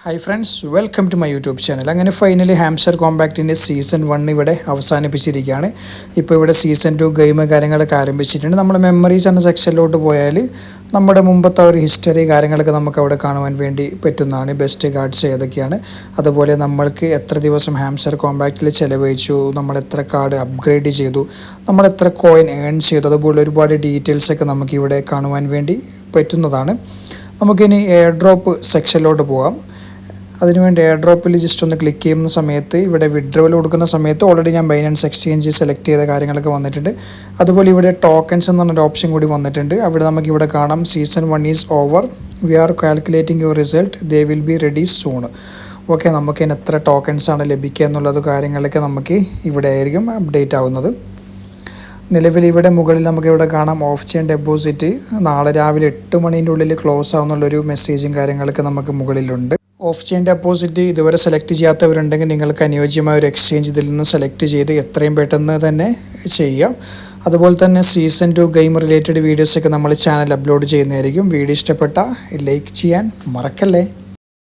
Hi friends, welcome to my YouTube channel. അങ്ങനെ finally hamster കോമ്പാക്റ്റിൻ്റെ season 1 ഇവിടെ അവസാനിപ്പിച്ചിരിക്കുകയാണ്. ഇപ്പോൾ ഇവിടെ സീസൺ 2 ഗെയിം കാര്യങ്ങളൊക്കെ ആരംഭിച്ചിട്ടുണ്ട്. നമ്മൾ മെമ്മറീസ് എന്ന സെക്ഷനിലോട്ട് പോയാൽ നമ്മുടെ മുമ്പത്തെ ഒരു ഹിസ്റ്ററി കാര്യങ്ങളൊക്കെ നമുക്ക് അവിടെ കാണുവാൻ വേണ്ടി പറ്റുന്നതാണ്. ബെസ്റ്റ് കാർഡ്സ് ഏതൊക്കെയാണ്, അതുപോലെ നമ്മൾക്ക് എത്ര ദിവസം ഹാംസ്റ്റർ കോമ്പാക്റ്റിൽ ചിലവഴിച്ചു, നമ്മൾ എത്ര കാർഡ് അപ്ഗ്രേഡ് ചെയ്തു, നമ്മൾ എത്ര കോയിൻ ഏൺ ചെയ്തു, അതുപോലെ ഒരുപാട് ഡീറ്റെയിൽസൊക്കെ നമുക്കിവിടെ കാണുവാൻ വേണ്ടി പറ്റുന്നതാണ്. നമുക്കിനി എയർ ഡ്രോപ്പ് സെക്ഷനിലോട്ട് പോകാം. അതിനുവേണ്ടി എയർ ഡ്രോപ്പിൽ ജസ്റ്റ് ഒന്ന് ക്ലിക്ക് ചെയ്യുന്ന സമയത്ത് ഇവിടെ വിഡ്രോവൽ കൊടുക്കുന്ന സമയത്ത് ഓൾറെഡി ഞാൻ ബൈനാൻസ് എക്സ്ചേഞ്ച് സെലക്ട് ചെയ്ത കാര്യങ്ങളൊക്കെ വന്നിട്ടുണ്ട്. അതുപോലെ ഇവിടെ ടോക്കൺസ് എന്ന് പറഞ്ഞൊരു ഓപ്ഷൻ കൂടി വന്നിട്ടുണ്ട്. അവിടെ നമുക്കിവിടെ കാണാം season 1 is over, we are calculating your result, they will be ready soon. Okay, നമുക്ക് ഇനി എത്ര ടോക്കൺസ് ആണ് ലഭിക്കുക എന്നുള്ളത് കാര്യങ്ങളൊക്കെ നമുക്ക് ഇവിടെ ആയിരിക്കും അപ്ഡേറ്റ് ആവുന്നത്. നിലവിൽ ഇവിടെ മുകളിൽ നമുക്കിവിടെ കാണാം ഓഫ് ചെയിൻ ഡെപ്പോസിറ്റ് നാളെ രാവിലെ 8 മണീൻ്റെ ഉള്ളിൽ ക്ലോസ് ആവുന്നുള്ളൊരു മെസ്സേജും കാര്യങ്ങളൊക്കെ നമുക്ക് മുകളിലുണ്ട്. ഓഫ് ചെയിൻ ഡെപ്പോസിറ്റ് ഇതുവരെ സെലക്ട് ചെയ്യാത്തവരുണ്ടെങ്കിൽ നിങ്ങൾക്ക് അനുയോജ്യമായ ഒരു എക്സ്ചേഞ്ച് ഇതിൽ നിന്ന് സെലക്ട് ചെയ്ത് എത്രയും പെട്ടെന്ന് തന്നെ ചെയ്യാം. അതുപോലെ തന്നെ സീസൺ 2 ഗെയിം റിലേറ്റഡ് വീഡിയോസൊക്കെ നമ്മൾ ചാനൽ അപ്ലോഡ് ചെയ്യുന്നതായിരിക്കും. വീഡിയോ ഇഷ്ടപ്പെട്ട ലൈക്ക് ചെയ്യാൻ മറക്കല്ലേ.